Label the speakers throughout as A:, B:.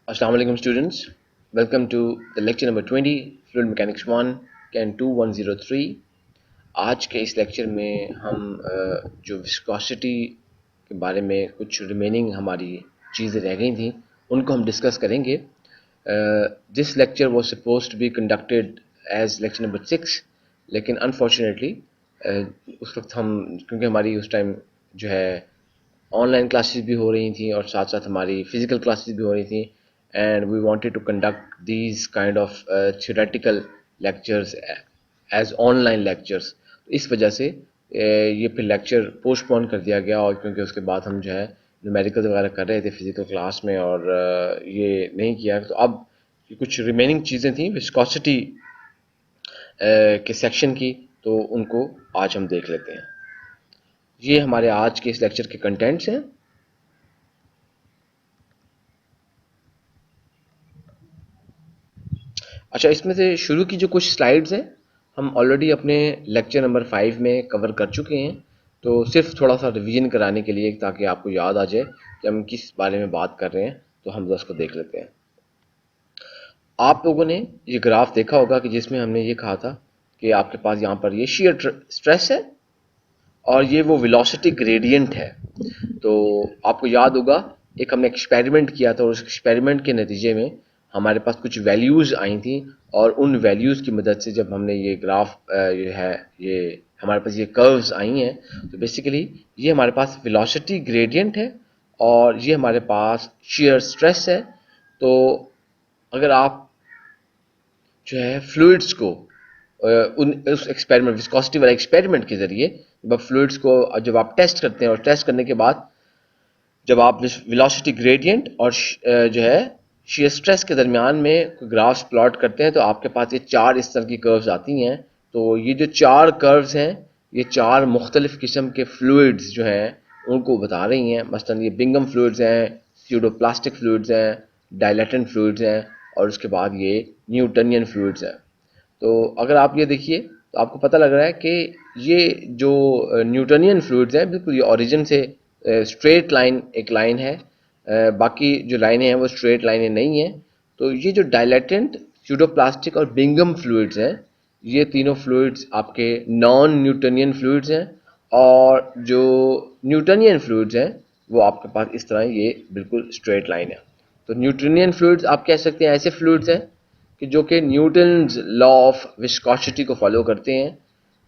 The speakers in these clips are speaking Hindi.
A: Assalamu alaikum students. Welcome to the lecture number 20 Fluid Mechanics 1 Can 2103. आज के इस लेक्चर में हम जो विस्कोसिटी के बारे में कुछ रिमेनिंग हमारी चीज़ें रह गई थी उनको हम डिस्कस करेंगे. This lecture was supposed to be conducted as lecture number 6, लेकिन अनफॉर्चुनेटली उस वक्त हम, क्योंकि हमारी उस टाइम जो है ऑनलाइन क्लासेस भी हो रही थी और साथ साथ हमारी फिज़िकल क्लासेस भी हो रही थी, and we wanted to conduct these kind of theoretical lectures as online lectures. इस वजह से ये फिर लेक्चर पोस्टपोन कर दिया गया, और क्योंकि उसके बाद हम जो है न्यूमेरिकल वगैरह कर रहे थे फिज़िकल क्लास में और ये नहीं किया. तो अब कुछ रिमेनिंग चीज़ें थी विस्कोसिटी के सेक्शन की, तो उनको आज हम देख लेते हैं. ये हमारे आज के इस लेक्चर के कंटेंट्स हैं. अच्छा, इसमें से शुरू की जो कुछ स्लाइड्स हैं हम ऑलरेडी अपने लेक्चर नंबर 5 में कवर कर चुके हैं, तो सिर्फ थोड़ा सा रिवीजन कराने के लिए, ताकि आपको याद आ जाए कि हम किस बारे में बात कर रहे हैं, तो हम बस को देख लेते हैं. आप लोगों ने ये ग्राफ देखा होगा कि जिसमें हमने ये कहा था कि आपके पास यहाँ पर ये शियर स्ट्रेस है और ये वो वेलोसिटी ग्रेडियंट है. तो आपको याद होगा एक हमने एक्सपेरिमेंट किया था, और उस एक्सपेरिमेंट के नतीजे में हमारे पास कुछ वैल्यूज़ आई थी, और उन वैल्यूज़ की मदद से जब हमने ये ग्राफ ये है, ये हमारे पास ये कर्व्स आई हैं, तो बेसिकली ये हमारे पास वेलोसिटी ग्रेडियंट है और ये हमारे पास शियर स्ट्रेस है. तो अगर आप जो है फ्लूइड्स को उन उस एक्सपेरिमेंट विस्कोसिटी वाले एक्सपेरिमेंट के ज़रिए जब आप फ्लूइड्स को जब आप टेस्ट करते हैं, और टेस्ट करने के बाद जब आप वेलोसिटी ग्रेडियंट और जो है शियर स्ट्रेस के दरमियान में ग्राफ्स प्लॉट करते हैं, तो आपके पास ये चार इस तरह की कर्व्स आती हैं. तो ये जो चार कर्व्स हैं, ये चार मुख्तलिफ किस्म के फ्लूइड्स जो हैं उनको बता रही हैं. मसलन ये बिंगम फ्लूइड्स हैं, स्यूडोप्लास्टिक फ्लूइड्स हैं, डायलेटेंट फ्लूइड्स हैं, और उसके बाद ये न्यूटनियन फ्लूइड्स हैं. तो अगर आप ये देखिए तो आपको पता लग रहा है कि ये जो न्यूटनियन फ्लूइड्स हैं, बिल्कुल ये ओरिजिन से स्ट्रेट लाइन एक लाइन है. बाकी जो लाइनें हैं वो स्ट्रेट लाइनें नहीं हैं. तो ये जो डायलेटेंट, स्यूडोप्लास्टिक और बिंगम फ्लूइड्स हैं, ये तीनों फ्लूइड्स आपके नॉन न्यूटनियन फ्लूइड्स हैं, और जो न्यूटनियन फ्लूइड्स हैं वो आपके पास इस तरह ये बिल्कुल स्ट्रेट लाइन है. तो न्यूटनियन फ्लूइड्स आप कह सकते हैं ऐसे फ्लूइड्स हैं कि जो कि न्यूटन्स लॉ ऑफ विस्कोसिटी को फॉलो करते हैं.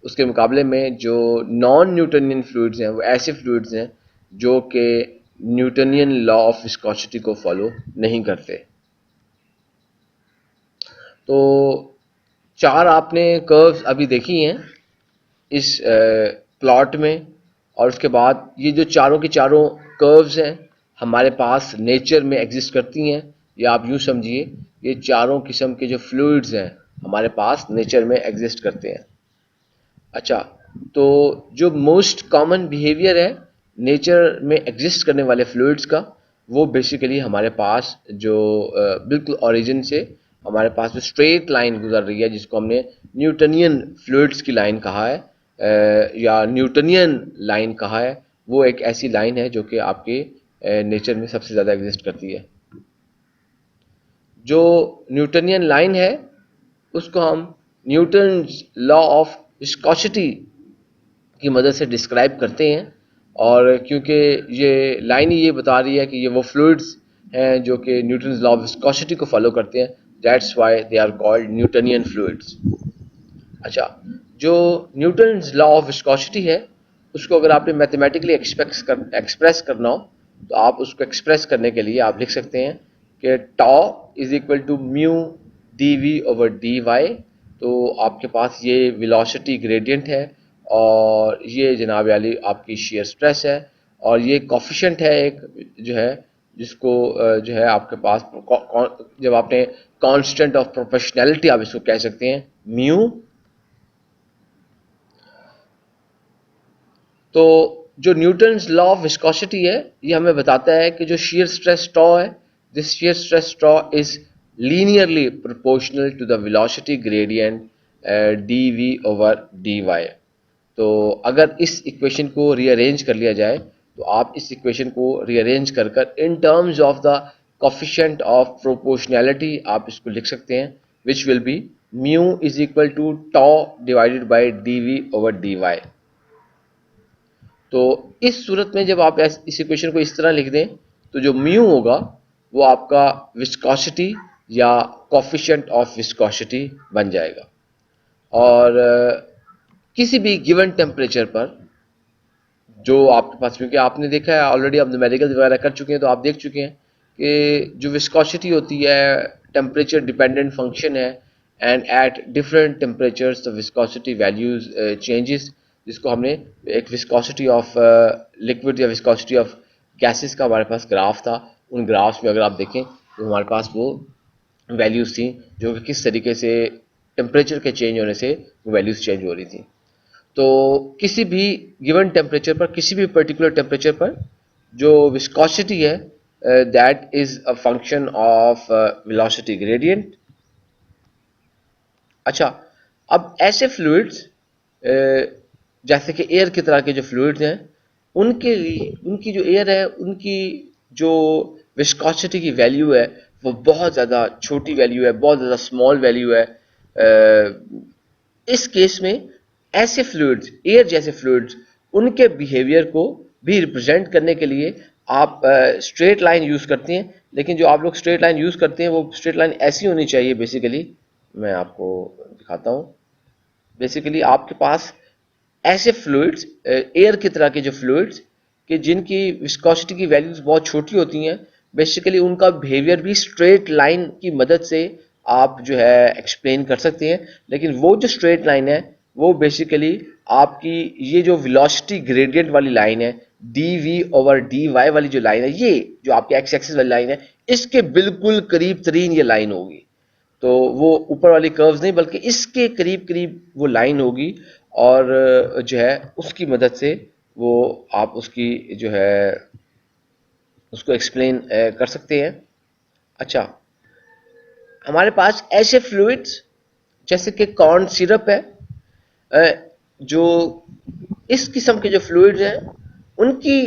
A: उसके मुकाबले में जो नॉन न्यूटनियन फ्लूइड्स हैं वो ऐसे फ्लूइड्स हैं जो कि न्यूटनियन लॉ ऑफ विस्कोसिटी को फॉलो नहीं करते. तो चार आपने कर्व्स अभी देखी हैं इस प्लॉट में, और उसके बाद ये जो चारों की चारों कर्व्स हैं हमारे पास नेचर में एग्जिस्ट करती हैं, या आप यूँ समझिए ये चारों किस्म के जो फ्लूइड्स हैं हमारे पास नेचर में एग्जिस्ट करते हैं. अच्छा, तो जो मोस्ट कॉमन बिहेवियर है नेचर में एग्जिस्ट करने वाले फ्लूइड्स का, वो बेसिकली हमारे पास जो बिल्कुल ओरिजिन से हमारे पास जो स्ट्रेट लाइन गुजर रही है, जिसको हमने न्यूटनियन फ्लूइड्स की लाइन कहा है, या न्यूटनियन लाइन कहा है, वो एक ऐसी लाइन है जो कि आपके नेचर में सबसे ज़्यादा एग्जिस्ट करती है. जो न्यूटनियन लाइन है उसको हम न्यूटन्स लॉ ऑफ विस्कोसिटी की मदद से डिस्क्राइब करते हैं, और क्योंकि ये लाइन ही ये बता रही है कि ये वो फ्लूइड्स हैं जो कि न्यूटन्स लॉ ऑफ विस्कोसिटी को फॉलो करते हैं, that's why they are called Newtonian fluids. अच्छा, जो न्यूटन्स लॉ ऑफ विस्कोसिटी है उसको अगर आपने मैथमेटिकली एक्सप्रेस करना हो, तो आप उसको एक्सप्रेस करने के लिए आप लिख सकते हैं कि tau is equal to mu d v over d y. तो आपके पास ये वेलोसिटी ग्रेडियंट है, और ये जनाब वाली आपकी शियर स्ट्रेस है, और ये कोफिशिएंट है एक जो है, जिसको जो है आपके पास जब आपने कांस्टेंट ऑफ प्रोपोर्शनैलिटी आप इसको कह सकते हैं म्यू. तो जो न्यूटन्स लॉ ऑफ विस्कोसिटी है ये हमें बताता है कि जो शियर स्ट्रेस टॉ है, this shear stress tau is linearly proportional to the velocity gradient d v over d y. तो अगर इस इक्वेशन को रीअरेंज कर लिया जाए, तो आप इस इक्वेशन को रीअरेंज कर कर in terms of the coefficient of proportionality आप इसको लिख सकते हैं, which will be mu is equal to tau divided by d v over d y. तो इस सूरत में जब आप इस इक्वेशन को इस तरह लिख दें तो जो म्यू होगा वो आपका विस्कोसिटी या कोफिशिएंट ऑफ विस्कोसिटी बन जाएगा। और किसी भी गिवन टेम्परेचर पर जो आपके पास, क्योंकि आपने देखा है ऑलरेडी, आप न्यूमेरिकल वगैरह कर चुके हैं तो आप देख चुके हैं कि जो विस्कोसिटी होती है टेम्परेचर डिपेंडेंट फंक्शन है, and at different temperatures the viscosity values changes, जिसको हमने एक विस्कोसिटी ऑफ लिक्विड या विस्कोसिटी ऑफ गैसेस का हमारे पास ग्राफ था। उन ग्राफ्स में अगर आप देखें तो हमारे पास वो वैल्यूज़ थी जो कि किस तरीके से टेम्परेचर के चेंज होने से वो वैल्यूज़ चेंज हो रही थी। तो किसी भी गिवन टेम्परेचर पर, किसी भी पर्टिकुलर टेम्परेचर पर जो विस्कोसिटी है that is a function of velocity gradient. अच्छा, अब ऐसे फ्लूइड्स जैसे कि एयर की तरह के जो फ्लूइड्स हैं, उनके लिए, उनकी जो एयर है उनकी जो विस्कोसिटी की वैल्यू है वो बहुत ज़्यादा छोटी वैल्यू है, बहुत ज़्यादा स्मॉल वैल्यू है। इस केस में ऐसे फ्लूइड्स, एयर जैसे फ्लूइड्स, उनके बिहेवियर को भी रिप्रेजेंट करने के लिए आप स्ट्रेट लाइन यूज़ करते हैं। लेकिन जो आप लोग स्ट्रेट लाइन यूज़ करते हैं वो स्ट्रेट लाइन ऐसी होनी चाहिए बेसिकली, मैं आपको दिखाता हूँ। बेसिकली आपके पास ऐसे फ्लूइड्स, एयर की तरह के जो फ्लूइड्स कि जिनकी विस्कोसिटी की वैल्यूज बहुत छोटी होती हैं, बेसिकली उनका बिहेवियर भी स्ट्रेट लाइन की मदद से आप जो है एक्सप्लेन कर सकते हैं। लेकिन वो जो स्ट्रेट लाइन है वो बेसिकली आपकी ये जो वेलोसिटी ग्रेडियंट वाली लाइन है, d v over d y वाली जो लाइन है, ये जो आपकी एक्स एक्सिस वाली लाइन है, इसके बिल्कुल करीब तरीन ये लाइन होगी। तो वो ऊपर वाली कर्व्स नहीं बल्कि इसके करीब करीब वो लाइन होगी, और जो है उसकी मदद से वो आप उसकी जो है उसको एक्सप्लेन कर सकते हैं। अच्छा, हमारे पास ऐसे फ्लूइड्स जैसे कि कॉर्न सिरप है, जो इस किस्म के जो फ्लूइड्स हैं उनकी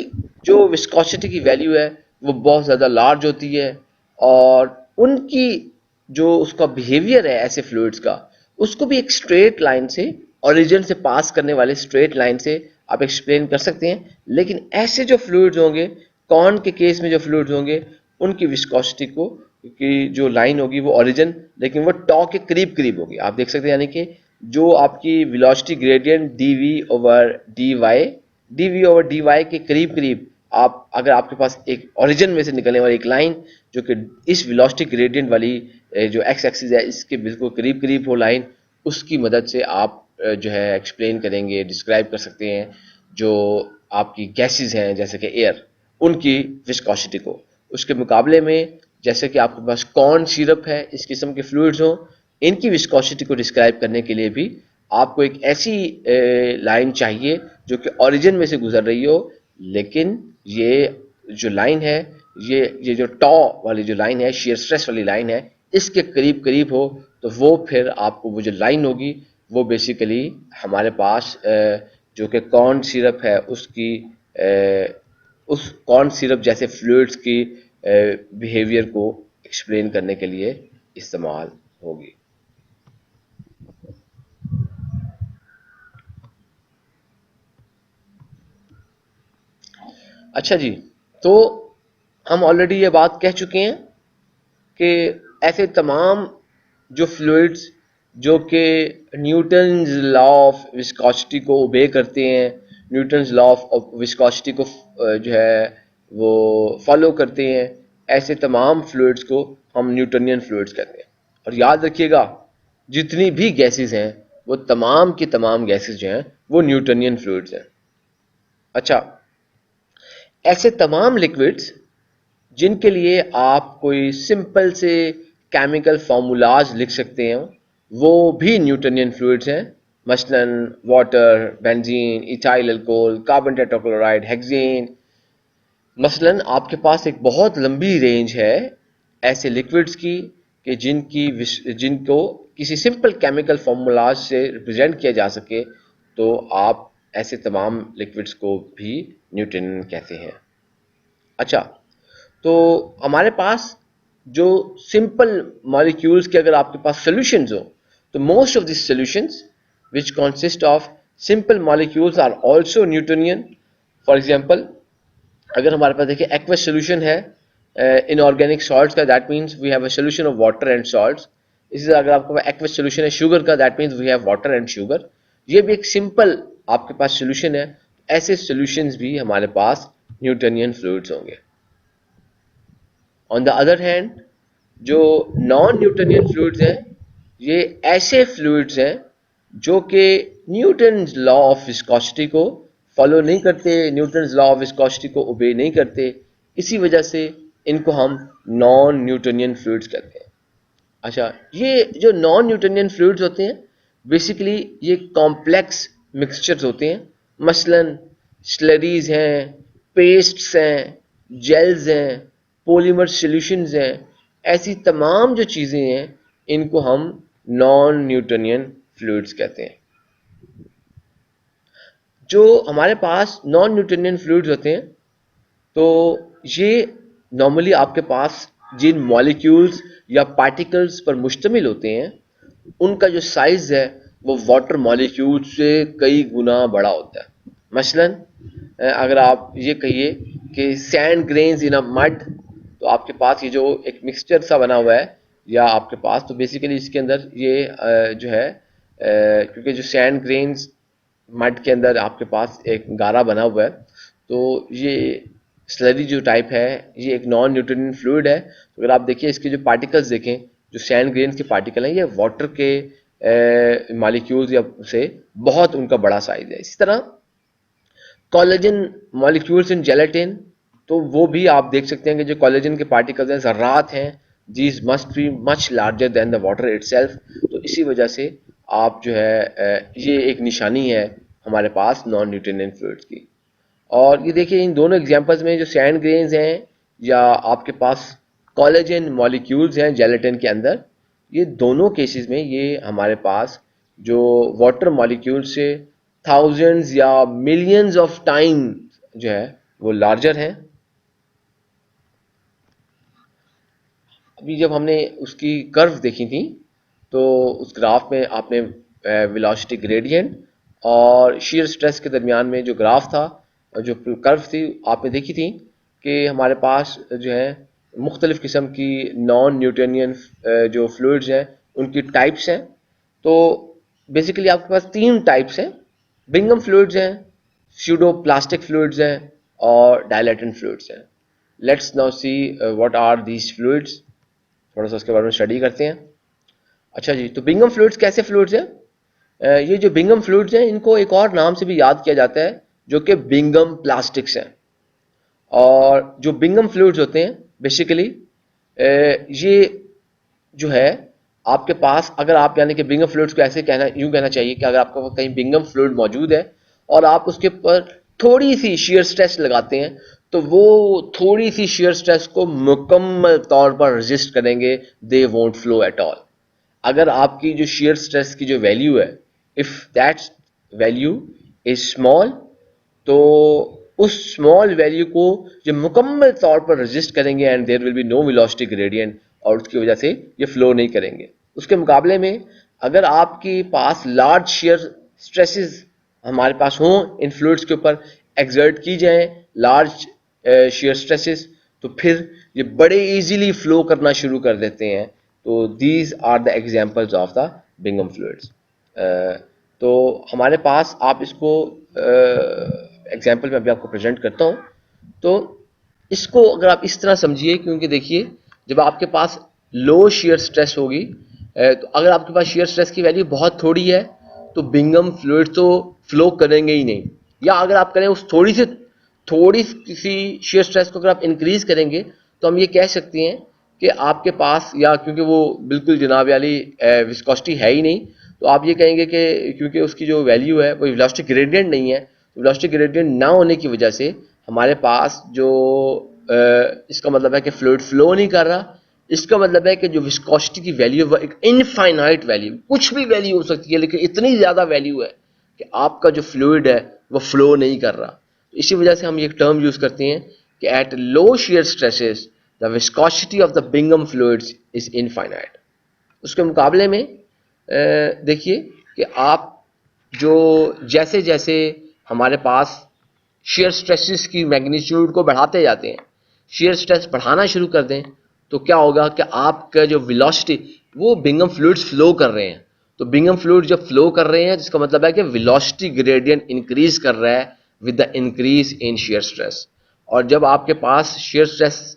A: जो विस्कोसिटी की वैल्यू है वो बहुत ज़्यादा लार्ज होती है, और उनकी जो उसका बिहेवियर है ऐसे फ्लूइड्स का, उसको भी एक स्ट्रेट लाइन से, ओरिजिन से पास करने वाले स्ट्रेट लाइन से आप एक्सप्लेन कर सकते हैं। लेकिन ऐसे जो फ्लूइड्स होंगे, कॉर्न के केस में जो फ्लूइड्स होंगे, उनकी विस्कोसिटी को की जो लाइन होगी वो ओरिजिन, लेकिन वो टॉ के करीब करीब होगी। आप देख सकते हैं, यानी कि जो आपकी velocity gradient d v over d y के करीब करीब, आप अगर आपके पास एक ओरिजिन में से निकलने वाली एक लाइन जो कि इस वेलोसिटी ग्रेडियंट वाली जो एक्स एक्सिस है इसके बिल्कुल करीब करीब हो लाइन, उसकी मदद से आप जो है एक्सप्लेन करेंगे, डिस्क्राइब कर सकते हैं जो आपकी गैसेस हैं जैसे कि एयर, उनकी विस्कोसिटी को। उसके मुकाबले में जैसे कि आपके पास कॉर्न सिरप है, इस किस्म के फ्लूइड्स हो, इनकी विस्कोसिटी को डिस्क्राइब करने के लिए भी आपको एक ऐसी लाइन चाहिए जो कि ओरिजिन में से गुजर रही हो, लेकिन ये जो लाइन है, ये जो टॉ वाली जो लाइन है, शेयर स्ट्रेस वाली लाइन है, इसके करीब करीब हो, तो वो फिर आपको वो जो लाइन होगी वो बेसिकली हमारे पास जो कि कॉर्न सिरप है उसकी उस कॉर्न सिरप जैसे फ्लूइड्स की बिहेवियर को एक्सप्लेन करने के लिए इस्तेमाल होगी। अच्छा जी, तो हम ऑलरेडी ये बात कह चुके हैं कि ऐसे तमाम जो फ्लूइड्स जो कि न्यूटन्स लॉ ऑफ विस्कोसिटी को ओबे करते हैं, न्यूटन्स लॉ ऑफ विस्कोसिटी को जो है वो फॉलो करते हैं, ऐसे तमाम फ्लूइड्स को हम न्यूटनियन फ्लूइड्स कहते हैं। और याद रखिएगा, जितनी भी गैसेस हैं वो तमाम की तमाम गैसेस जो हैं वो न्यूटनियन फ्लूइड्स हैं। अच्छा, ऐसे तमाम लिक्विड्स जिनके लिए आप कोई सिंपल से केमिकल फार्मूलाज लिख सकते हैं वो भी न्यूटनियन फ्लूइड्स हैं। मसलन water, benzene, ethyl alcohol, carbon tetrachloride, hexane. मसलन आपके पास एक बहुत लंबी रेंज है ऐसे लिक्विड्स की कि जिनको किसी सिंपल केमिकल फार्मूलाज से रिप्रेजेंट किया जा सके, तो आप ऐसे तमाम लिक्विड्स को भी न्यूटनियन कहते हैं। अच्छा, तो हमारे पास जो सिंपल मॉलिक्यूल्स के अगर आपके पास सॉल्यूशंस हो, तो most of this solutions which consist of simple molecules are also Newtonian. For example, अगर हमारे पास देखिए एक्वस सोल्यूशन है इनऑर्गेनिक सॉल्ट्स का, that means we have a solution of water and salts. इसी तरह अगर आपके पास एक्वस सोल्यूशन है शुगर का, that means we have water and sugar. ये भी एक सिंपल आपके पास सोल्यूशन है. ऐसे सोल्यूशंस भी हमारे पास न्यूटनियन फ्लूइड्स होंगे. ऑन द अदर हैंड, जो नॉन न्यूटनियन फ्लूइड्स हैं, ये ऐसे फ्लूइड्स हैं जो कि न्यूटन्स लॉ ऑफ विस्कोसिटी को फॉलो नहीं करते, न्यूटन्स लॉ ऑफ विस्कोसिटी को ओबे नहीं करते. इसी वजह से इनको हम नॉन न्यूटनियन फ्लूइड्स कहते हैं. अच्छा, ये जो नॉन न्यूटनियन फ्लूइड्स होते हैं, बेसिकली ये कॉम्प्लेक्स मिक्सचर्स होते हैं. मसलन स्लरीज हैं, पेस्ट्स हैं, जेल्स हैं, पॉलीमर सॉल्यूशंस हैं. ऐसी तमाम जो चीज़ें हैं, इनको हम नॉन न्यूटनियन फ्लूइड्स कहते हैं. जो हमारे पास नॉन न्यूटनियन फ्लूइड्स होते हैं, तो ये नॉर्मली आपके पास जिन मॉलिक्यूल्स या पार्टिकल्स पर मुश्तमिल होते हैं, उनका जो साइज है वो वाटर मॉलिक्यूल से कई गुना बड़ा होता है. मसलन अगर आप ये कहिए कि sand grains in a mud, तो आपके पास ये जो एक मिक्सचर सा बना हुआ है या आपके पास, तो बेसिकली इसके अंदर ये जो है, क्योंकि जो सैंड ग्रेन्स मड के अंदर आपके पास एक गारा बना हुआ है, तो ये स्लरी जो टाइप है, ये एक नॉन न्यूटनियन फ्लूइड है. तो अगर आप देखिए इसके जो पार्टिकल्स देखें, जो सैंड ग्रेन्स के पार्टिकल हैं, ये वाटर के मॉलिक्यूल्स या से बहुत उनका बड़ा साइज है. इसी तरह कोलेजन मॉलिक्यूल्स इन जेलेटिन, तो वो भी आप देख सकते हैं कि जो कोलेजन के पार्टिकल्स हैं, ज़र्रात हैं, these must be much larger than the water itself. तो इसी वजह से आप जो है ये एक निशानी है हमारे पास नॉन न्यूटनियन फ्लूइड्स की. और ये देखिए इन दोनों एग्जांपल्स में जो सैंड ग्रेन्स हैं या आपके पास कोलेजन मॉलिक्यूल्स हैं जेलेटिन के अंदर, ये दोनों केसेस में ये हमारे पास जो वाटर मॉलिक्यूल से थाउजेंड्स या मिलियंस ऑफ टाइम जो है वो लार्जर हैं. अभी जब हमने उसकी कर्व देखी थी, तो उस ग्राफ में आपने वेलोसिटी ग्रेडियंट और शीयर स्ट्रेस के दरमियान में जो ग्राफ था, जो कर्व थी, आपने देखी थी कि हमारे पास जो है मुख्तलिफ़ किस्म की नॉन न्यूटनियन जो फ्लूइड्स हैं, उनकी टाइप्स हैं. तो बेसिकली आपके पास तीन टाइप्स हैं. बिंगम फ्लूइड्स हैं, स्यूडो प्लास्टिक फ्लूइड्स हैं और डायलेटेंट फ्लूइड्स हैं. Let's now see what are these fluids. थोड़ा सा उसके बारे में स्टडी करते हैं. अच्छा जी, तो बिंगम फ्लूइड्स कैसे फ्लूइड्स हैं? ये जो बिंगम फ्लूइड्स हैं, इनको एक और नाम से भी याद किया जाता है, जो कि बिंगम प्लास्टिक्स हैं. और जो बिंगम फ्लूइड्स होते हैं, बेसिकली ये जो है आपके पास, अगर आप यानी कि बिंगम फ्लूइड्स को ऐसे कहना, यूँ कहना चाहिए कि अगर आपको कहीं बिंगम फ्लूइड मौजूद है और आप उसके ऊपर थोड़ी सी shear स्ट्रेस लगाते हैं, तो वो थोड़ी सी shear स्ट्रेस को मुकम्मल तौर पर रेजिस्ट करेंगे, they won't flow at all. अगर आपकी जो shear स्ट्रेस की जो वैल्यू है, if that value is small, तो उस स्मॉल वैल्यू को जो मुकम्मल तौर पर रेजिस्ट करेंगे and there will be no velocity gradient, और उसकी वजह से ये फ्लो नहीं करेंगे. उसके मुकाबले में अगर आपके पास लार्ज शेयर स्ट्रेसेस हमारे पास हों, इन फ्लूइड्स के ऊपर एक्सर्ट की जाएं लार्ज शेयर स्ट्रेसेस, तो फिर ये बड़े इजीली फ्लो करना शुरू कर देते हैं. तो these are the examples of the Bingham fluids. तो हमारे पास आप इसको एग्जांपल में अभी आपको प्रेजेंट करता हूँ. तो इसको अगर आप इस तरह समझिए, क्योंकि देखिए जब आपके पास लो शेयर स्ट्रेस होगी, तो अगर आपके पास शेयर स्ट्रेस की वैल्यू बहुत थोड़ी है, तो बिंगम फ्लूइड तो फ्लो करेंगे ही नहीं. या अगर आप करें उस थोड़ी सी शेयर स्ट्रेस को अगर आप इंक्रीज करेंगे, तो हम ये कह सकते हैं कि आपके पास, या क्योंकि वो बिल्कुल जनाब वाली विस्कोसिटी है ही नहीं, तो आप ये कहेंगे कि क्योंकि उसकी जो वैल्यू है वो वेलोसिटी ग्रेडियंट नहीं है, वेलोसिटी ग्रेडियंट ना होने की वजह से हमारे पास जो इसका मतलब है कि फ्लूइड फ्लो नहीं कर रहा. इसका मतलब है कि जो विस्कोसिटी की वैल्यू है वो एक इनफाइनाइट वैल्यू, कुछ भी वैल्यू हो सकती है, लेकिन इतनी ज़्यादा वैल्यू है कि आपका जो फ्लूइड है वो फ्लो नहीं कर रहा. तो इसी वजह से हम ये टर्म यूज़ करते हैं कि at low shear stresses the viscosity of the Bingham fluids is infinite. उसके मुकाबले में देखिए कि आप जो जैसे जैसे हमारे पास शेयर स्ट्रेसेस की मैग्नीट्यूड को बढ़ाते जाते हैं, शेयर स्ट्रेस बढ़ाना शुरू कर दें, तो क्या होगा कि आपका जो वेलोसिटी, वो बिंगम फ्लूइड्स फ्लो कर रहे हैं, तो बिंगम फ्लूइड जब फ्लो कर रहे हैं जिसका मतलब है कि वेलोसिटी ग्रेडियंट इंक्रीज कर रहा है with the increase in shear stress. और जब आपके पास शेयर स्ट्रेस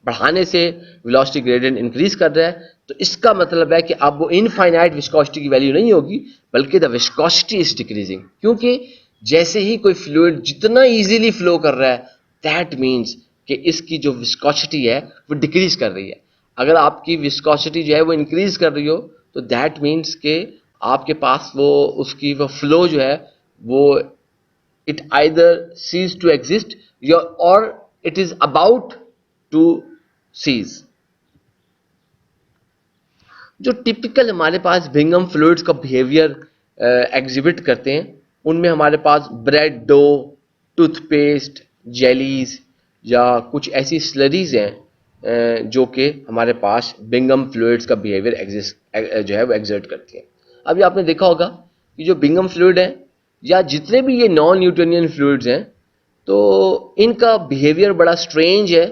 A: बढ़ाने से वेलोसिटी ग्रेडियंट इंक्रीज कर रहा है, तो इसका मतलब है कि अब वो इनफाइनाइट विस्कोसिटी की वैल्यू नहीं होगी, बल्कि द विस्कोसिटी इज डिक्रीजिंग। क्योंकि जैसे ही कोई फ्लूइड जितना इजीली फ्लो कर रहा है, दैट मीन्स कि इसकी जो विस्कोसिटी है वो डिक्रीज कर रही है। अगर आपकी विस्कोसिटी जो है वो इंक्रीज कर रही हो, तो दैट मीन्स कि आपके पास वो उसकी वो फ्लो जो है वो it either cease to exist or it is about to cease। जो टिपिकल हमारे पास बिंगम फ्लूइड्स का बिहेवियर एग्जिबिट करते हैं, उनमें हमारे पास ब्रेड डो, टूथपेस्ट, जेलीज या कुछ ऐसी स्लरीज हैं जो कि हमारे पास बिंगम फ्लूइड्स का बिहेवियर जो है वो एग्जर्ट करती हैं। अभी आपने देखा होगा कि जो बिंगम फ्लूइड है या जितने भी ये नॉन न्यूटोनियन फ्लूइड्स हैं, तो इनका बिहेवियर बड़ा स्ट्रेंज है,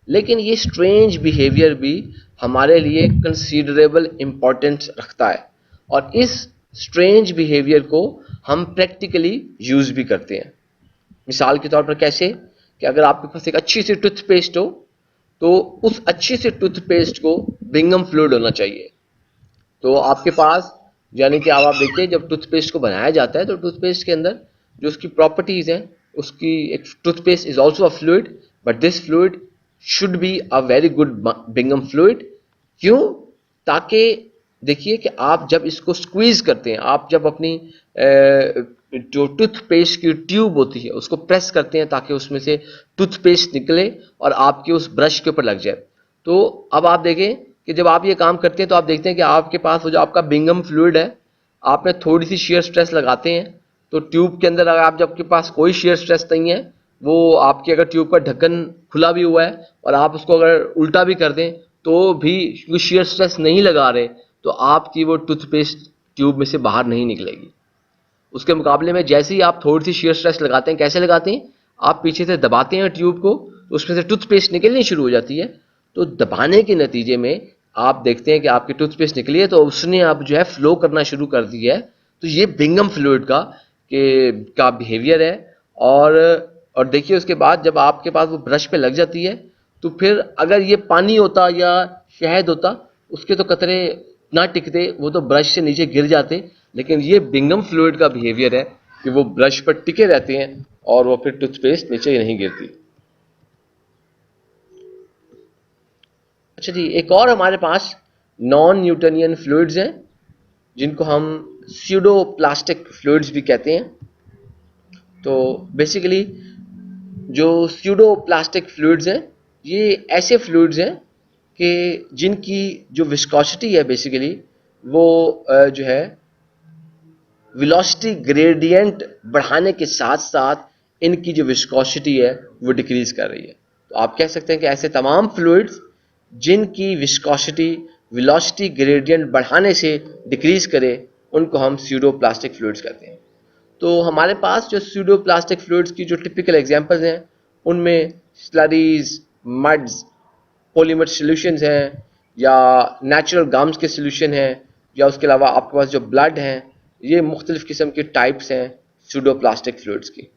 A: लेकिन ये स्ट्रेंज बिहेवियर भी हमारे लिए कंसीडरेबल इम्पोर्टेंस रखता है। और इस स्ट्रेंज बिहेवियर को हम प्रैक्टिकली यूज भी करते हैं। मिसाल के तौर पर कैसे कि अगर आपके पास एक अच्छी सी टूथपेस्ट हो, तो उस अच्छी सी टूथपेस्ट को बिंगम फ्लूइड होना चाहिए। तो आपके पास, यानी कि आप देखिए जब टूथपेस्ट को बनाया जाता है तो टूथपेस्ट के अंदर जो उसकी प्रॉपर्टीज हैं, उसकी एक toothpaste is also a fluid, but this fluid should be a very good Bingham fluid. क्यों? ताकि देखिए कि आप जब इसको स्क्वीज करते हैं, आप जब अपनी जो टूथपेस्ट की ट्यूब होती है उसको प्रेस करते हैं ताकि उसमें से टूथपेस्ट निकले और आपके उस ब्रश के ऊपर लग जाए, तो अब आप देखें कि जब आप ये काम करते हैं तो आप देखते हैं कि आपके पास वो जो आपका बिंगम फ्लूइड है, आपने थोड़ी सी शेयर स्ट्रेस लगाते हैं तो ट्यूब के अंदर, अगर आप जब आपके पास कोई शेयर स्ट्रेस नहीं है, वो आपकी अगर ट्यूब का ढक्कन खुला भी हुआ है और आप उसको अगर उल्टा भी कर दें तो भी क्योंकि शेयर स्ट्रेस नहीं लगा रहे, तो आपकी वो टूथपेस्ट ट्यूब में से बाहर नहीं निकलेगी। उसके मुकाबले में जैसे ही आप थोड़ी सी शेयर स्ट्रेस लगाते हैं, कैसे लगाते हैं, आप पीछे से दबाते हैं ट्यूब को, तो उसमें से टूथपेस्ट निकलनी शुरू हो जाती है। तो दबाने के नतीजे में आप देखते हैं कि आपकी टूथपेस्ट निकली है, तो उसने अब जो है फ्लो करना शुरू कर दिया है। तो ये बिंगम फ्लूइड का बिहेवियर है। और देखिए उसके बाद जब आपके पास वो ब्रश पे लग जाती है, तो फिर अगर ये पानी होता या शहद होता, उसके तो कतरे ना टिकते, वो तो ब्रश से नीचे गिर जाते। लेकिन ये बिंगम फ्लूइड का बिहेवियर है कि वो ब्रश पर टिके रहते हैं और वो फिर टूथपेस्ट नीचे नहीं गिरती। अच्छा जी, एक और हमारे पास नॉन न्यूटोनियन फ्लूइड्स हैं जिनको हम स्यूडो प्लास्टिक फ्लूइड्स भी कहते हैं। तो बेसिकली जो स्यूडो प्लास्टिक फ्लूइड्स हैं, ये ऐसे फ्लूइड्स हैं कि जिनकी जो विस्कोसिटी है बेसिकली वो जो है वेलोसिटी ग्रेडियंट बढ़ाने के साथ साथ इनकी जो विस्कोसिटी है वो डिक्रीज कर रही है। तो आप कह सकते हैं कि ऐसे तमाम फ्लूइड्स जिनकी विस्कोसिटी वेलोसिटी ग्रेडियंट बढ़ाने से डिक्रीज करे, उनको हम स्यूडो प्लास्टिक फ्लूइड्स कहते हैं। तो हमारे पास जो स्यूडो प्लास्टिक फ्लूइड्स की जो टिपिकल एग्जांपल्स हैं, उनमें स्लरीज, मड्स, पॉलीमर सॉल्यूशंस हैं, या नेचुरल गम्स के सॉल्यूशन हैं, या उसके अलावा आपके पास जो ब्लड हैं, ये मुख्तलिफ किस्म की टाइप्स हैं स्यूडो प्लास्टिक फ्लूइड्स की।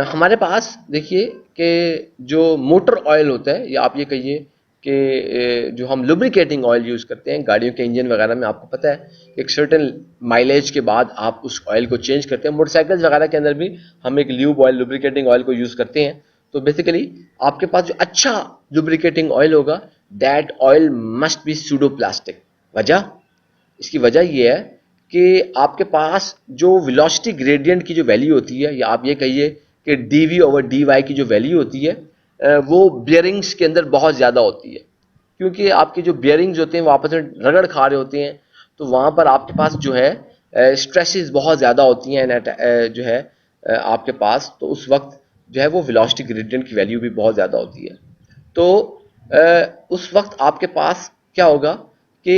A: हमारे पास देखिए कि जो मोटर ऑयल होता है, या आप ये कहिए कि जो हम लुब्रिकेटिंग ऑयल यूज़ करते हैं गाड़ियों के इंजन वगैरह में, आपको पता है एक सर्टेन माइलेज के बाद आप उस ऑयल को चेंज करते हैं। मोटरसाइकिल्स वगैरह के अंदर भी हम एक ल्यूब ऑयल, लुब्रिकेटिंग ऑयल को यूज़ करते हैं। तो बेसिकली आपके पास जो अच्छा लुब्रिकेटिंग ऑयल होगा, that oil must be pseudo plastic. वजह, इसकी वजह यह है कि आपके पास जो वेलोसिटी ग्रेडियंट की जो वैल्यू होती है, या आप ये कहिए कि dv ओवर dy की जो वैल्यू होती है, वो बियरिंग्स के अंदर बहुत ज़्यादा होती है। क्योंकि आपके जो बियरिंग्स होते हैं वो आपस में रगड़ खा रहे होते हैं, तो वहाँ पर आपके पास जो है स्ट्रेसेस बहुत ज़्यादा होती हैं जो है आपके पास। तो उस वक्त जो है वो वेलोसिटी ग्रेडियंट की वैल्यू भी बहुत ज़्यादा होती है। तो उस वक्त आपके पास क्या होगा कि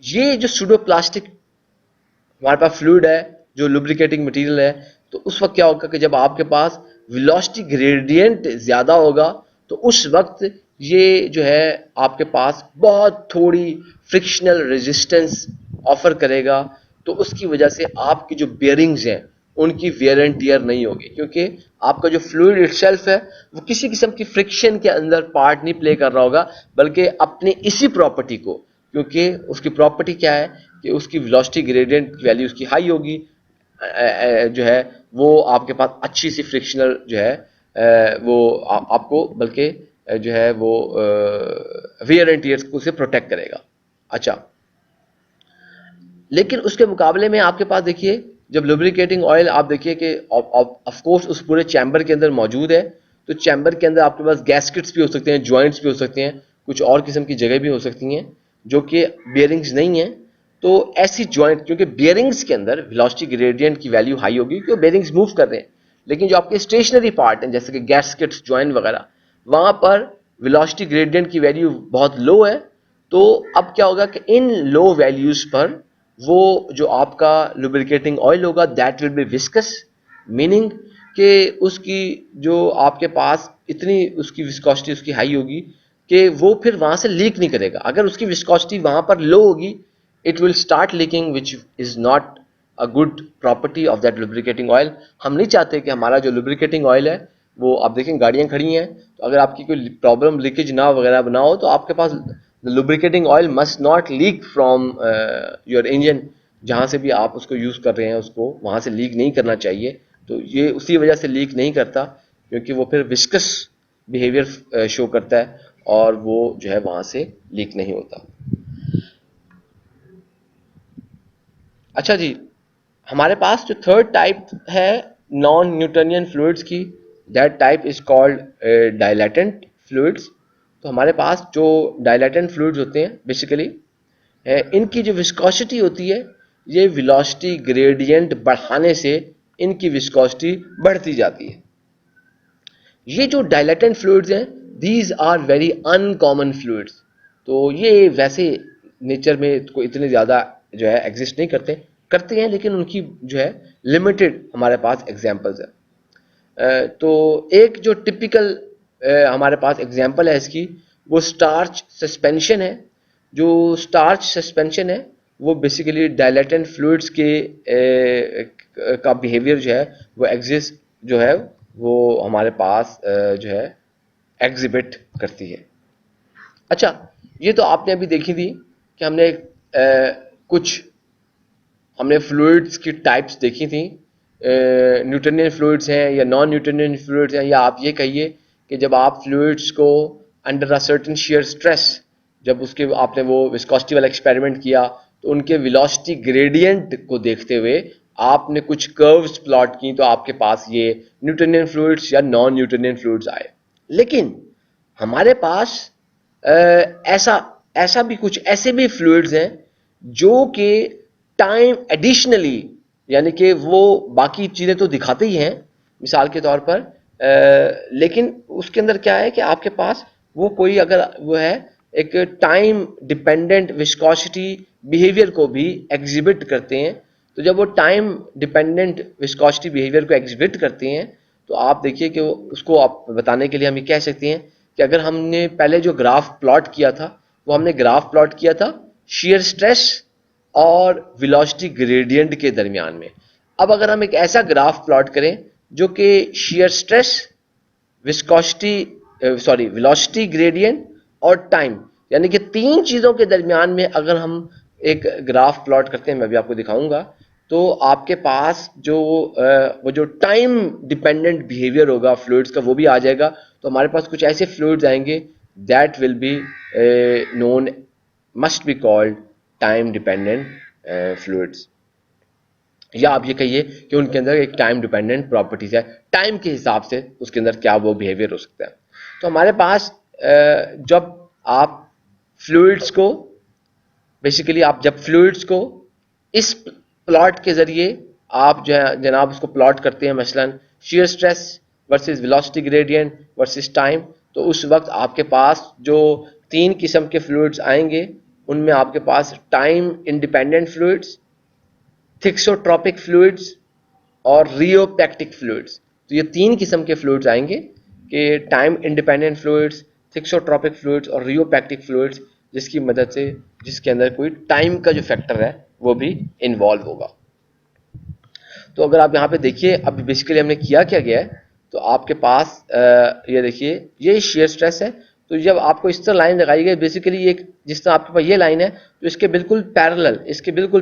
A: ये जो सूडोप्लास्टिक हमारे पास फ्लूइड है, जो लुब्रिकेटिंग मटेरियल है, तो उस वक्त क्या होगा कि जब आपके पास वेलोसिटी ग्रेडियंट ज़्यादा होगा तो उस वक्त ये जो है आपके पास बहुत थोड़ी फ्रिक्शनल रेजिस्टेंस ऑफर करेगा। तो उसकी वजह से आपकी जो बेयरिंग्स हैं उनकी वेयर एंड टियर नहीं होगी, क्योंकि आपका जो फ्लूइड इटसेल्फ है वो किसी किस्म की फ्रिक्शन के अंदर पार्ट नहीं प्ले कर रहा होगा, बल्कि अपनी इसी प्रॉपर्टी को, क्योंकि उसकी प्रॉपर्टी क्या है कि उसकी वेलोसिटी ग्रेडियंट वैल्यू उसकी हाई होगी, जो है वो आपके पास अच्छी सी फ्रिक्शनल जो है वो आपको बल्कि जो है वो वियर एंड टियर्स को से प्रोटेक्ट करेगा। अच्छा, लेकिन उसके मुकाबले में आपके पास देखिए जब लुब्रिकेटिंग ऑयल आप देखिए कि ऑफ कोर्स उस पूरे चैम्बर के अंदर मौजूद है, तो चैम्बर के अंदर आपके पास गैस्केट्स भी हो सकते हैं, जॉइंट्स भी हो सकते हैं, कुछ और किस्म की जगह भी हो सकती हैं जो कि बियरिंग्स नहीं है। तो ऐसी जॉइंट, क्योंकि बियरिंग्स के अंदर वेलोसिटी ग्रेडियंट की वैल्यू हाई होगी क्योंकि बियरिंग्स मूव कर रहे हैं, लेकिन जो आपके स्टेशनरी पार्ट हैं जैसे कि गैस्केट्स, जॉइंट वगैरह, वहां पर वेलोसिटी ग्रेडियंट की वैल्यू बहुत लो है। तो अब क्या होगा कि इन लो वैल्यूज पर वो जो आपका लुब्रिकेटिंग ऑयल होगा that will be viscous, meaning कि उसकी जो आपके पास इतनी उसकी विस्कोसिटी उसकी हाई होगी कि वो फिर वहां से लीक नहीं करेगा। अगर उसकी विस्कोसिटी वहां पर लो होगी it will start leaking, which is not a good property of that lubricating oil. हम नहीं चाहते कि हमारा जो लुब्रिकेटिंग ऑयल है वो, आप देखें गाड़ियां खड़ी हैं तो अगर आपकी कोई प्रॉब्लम लीकेज ना वगैरह ना हो तो आपके पास lubricating oil must not leak from your engine, जहां से भी आप उसको यूज कर रहे हैं उसको वहां से लीक नहीं करना चाहिए। तो ये उसी वजह से लीक नहीं करता क्योंकि वो फिर विस्कस बिहेवियर शो करता है और वो जो है वहां से लीक नहीं होता। अच्छा जी, हमारे पास जो थर्ड टाइप है नॉन न्यूटोनियन फ्लूइड्स की, that type is called dilatant fluids. तो हमारे पास जो डायलेटेंट फ्लूइड्स होते हैं बेसिकली इनकी जो विस्कोसिटी होती है ये वेलोसिटी ग्रेडियंट बढ़ाने से इनकी विस्कोसिटी बढ़ती जाती है। ये जो डायलेटेंट फ्लूइड्स हैं these are very uncommon fluids. तो ये वैसे नेचर में कोई इतने ज़्यादा जो है एग्जिस्ट नहीं करते, करते हैं लेकिन उनकी जो है लिमिटेड हमारे पास एग्जांपल्स है। तो एक जो टिपिकल हमारे पास एग्जांपल है इसकी वो स्टार्च सस्पेंशन है। जो स्टार्च सस्पेंशन है वो बेसिकली डायलेटेंट फ्लूइड्स के का बिहेवियर जो है वो एग्जिस्ट जो है वो हमारे पास जो है एग्जिबिट करती है। अच्छा, ये तो आपने अभी देखी थी कि कुछ हमने फ्लूइड्स की टाइप्स देखी थी, न्यूटोनियन फ्लूइड्स हैं या नॉन न्यूटोनियन फ्लूइड्स हैं, या आप ये कहिए कि जब आप फ्लूइड्स को under a certain shear stress, जब उसके आपने वो विस्कोसिटी वाला एक्सपेरिमेंट किया तो उनके वेलोसिटी ग्रेडियंट को देखते हुए आपने कुछ कर्व्स प्लॉट की तो आपके पास ये न्यूटोनियन फ्लूइड्स या नॉन न्यूटोनियन फ्लूइड्स आए। लेकिन हमारे पास ऐसा ऐसा भी कुछ ऐसे भी फ्लूइड्स हैं जो कि टाइम एडिशनली, यानी कि वो बाकी चीज़ें तो दिखाते ही हैं मिसाल के तौर पर, लेकिन उसके अंदर क्या है कि आपके पास वो कोई अगर वो है एक टाइम डिपेंडेंट विस्कोसिटी बिहेवियर को भी एग्जिबिट करते हैं। तो जब वो टाइम डिपेंडेंट विस्कोसिटी बिहेवियर को एग्जिबिट करते हैं तो आप देखिए कि उसको आप बताने के लिए हम ये कह सकते हैं कि अगर हमने पहले जो ग्राफ प्लॉट किया था वो हमने ग्राफ प्लॉट किया था shear स्ट्रेस और वेलोसिटी ग्रेडियंट के दरमियान में। अब अगर हम एक ऐसा ग्राफ प्लॉट करें जो कि shear stress, viscosity, sorry velocity gradient और टाइम, यानी कि तीन चीजों के दरमियान में अगर हम एक ग्राफ प्लॉट करते हैं, मैं भी आपको दिखाऊंगा, तो आपके पास जो वो जो टाइम डिपेंडेंट बिहेवियर होगा फ्लूइड्स का वो भी आ जाएगा। तो हमारे पास कुछ ऐसे फ्लूइड्स आएंगे that will be known, must be called time dependent fluids, या आप ये कहिए कि उनके अंदर एक टाइम डिपेंडेंट प्रॉपर्टीज है, टाइम के हिसाब से उसके अंदर क्या वो बिहेवियर हो सकता है। तो हमारे पास जब आप फ्लूइड्स को बेसिकली आप जब फ्लूइड्स को इस प्लॉट के जरिए आप जो है जनाब उसको प्लॉट करते हैं, मसलन shear stress, versus velocity gradient versus time, तो उस वक्त आपके पास जो तीन किस्म के फ्लूइड्स आएंगे उनमें आपके पास time independent fluids, thixotropic fluids और रियोपैक्टिक फ्लूइड्स। तो ये तीन किस्म के फ्लूइड्स आएंगे कि time independent fluids, thixotropic fluids और रियोपैक्टिक फ्लूइड्स, जिसकी मदद से जिसके अंदर कोई टाइम का जो फैक्टर है वो भी इन्वॉल्व होगा। तो अगर आप यहाँ पे देखिए अब बेसिकली हमने किया क्या गया है, तो आपके पास ये देखिए ये शेयर स्ट्रेस है। तो जब आपको इस तरह लाइन लगाई गई बेसिकली एक जिस तरह आपके पास ये लाइन है तो इसके बिल्कुल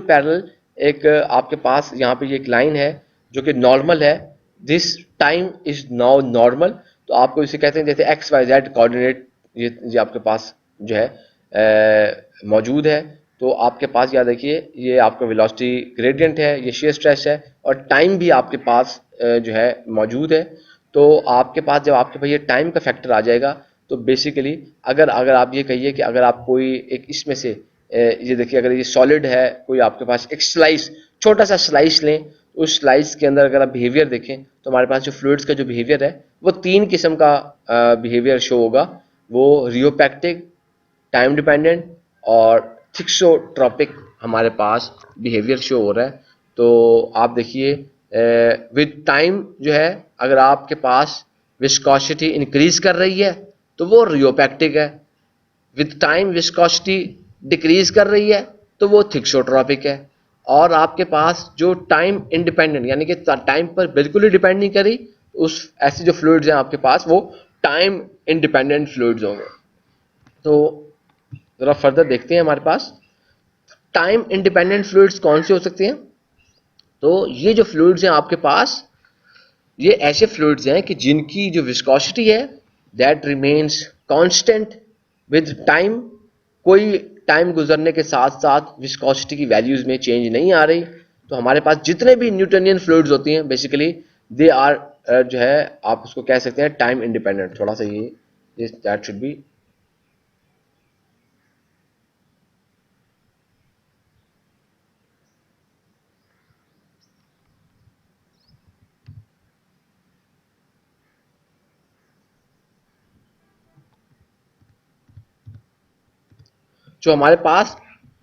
A: पैरेलल एक आपके पास यहाँ पे ये एक लाइन है जो कि नॉर्मल है। This time is now normal. तो आपको इसे कहते हैं जैसे एक्स वाई जेड कोऑर्डिनेट ये आपके पास जो है मौजूद है। तो आपके पास याद रखिए ये आपका वेलोसिटी ग्रेडियंट है, ये शेयर स्ट्रेस है और टाइम भी आपके पास जो है मौजूद है। तो आपके पास जब आपके पास ये टाइम का फैक्टर आ जाएगा तो बेसिकली अगर अगर आप ये कहिए कि अगर आप कोई एक इसमें से ये देखिए अगर ये सॉलिड है कोई आपके पास एक स्लाइस छोटा सा स्लाइस लें, उस स्लाइस के अंदर अगर आप बिहेवियर देखें तो हमारे पास जो फ्लूइड्स का जो बिहेवियर है वो तीन किस्म का बिहेवियर शो होगा। वो रियोपैक्टिक, टाइम डिपेंडेंट और थिक्सोट्रॉपिक हमारे पास बिहेवियर शो हो रहा है। तो आप देखिए विद टाइम जो है अगर आपके पास विस्कोसिटी इंक्रीज कर रही है तो वो रियोपैक्टिक है, विद टाइम विस्कोसिटी डिक्रीज कर रही है तो वो थिक्सोट्रॉपिक है। और आपके पास जो टाइम इंडिपेंडेंट यानी कि टाइम पर बिल्कुल ही डिपेंड नहीं करी उस ऐसे जो फ्लूइड्स हैं आपके पास वो टाइम इंडिपेंडेंट फ्लूइड्स होंगे। तो जरा फर्दर देखते हैं हमारे पास टाइम इंडिपेंडेंट फ्लूइड्स कौन से हो सकते हैं। तो ये जो फ्लूइड्स हैं आपके पास ये ऐसे फ्लूइड्स हैं कि जिनकी जो विस्कोसिटी है that remains constant with time. कोई टाइम गुजरने के साथ साथ विस्कोसिटी की वैल्यूज में चेंज नहीं आ रही। तो हमारे पास जितने भी न्यूटोनियन फ्लूइड्स होती हैं बेसिकली दे आर जो है आप उसको कह सकते हैं टाइम इंडिपेंडेंट। थोड़ा सा ये दैट शुड बी जो हमारे पास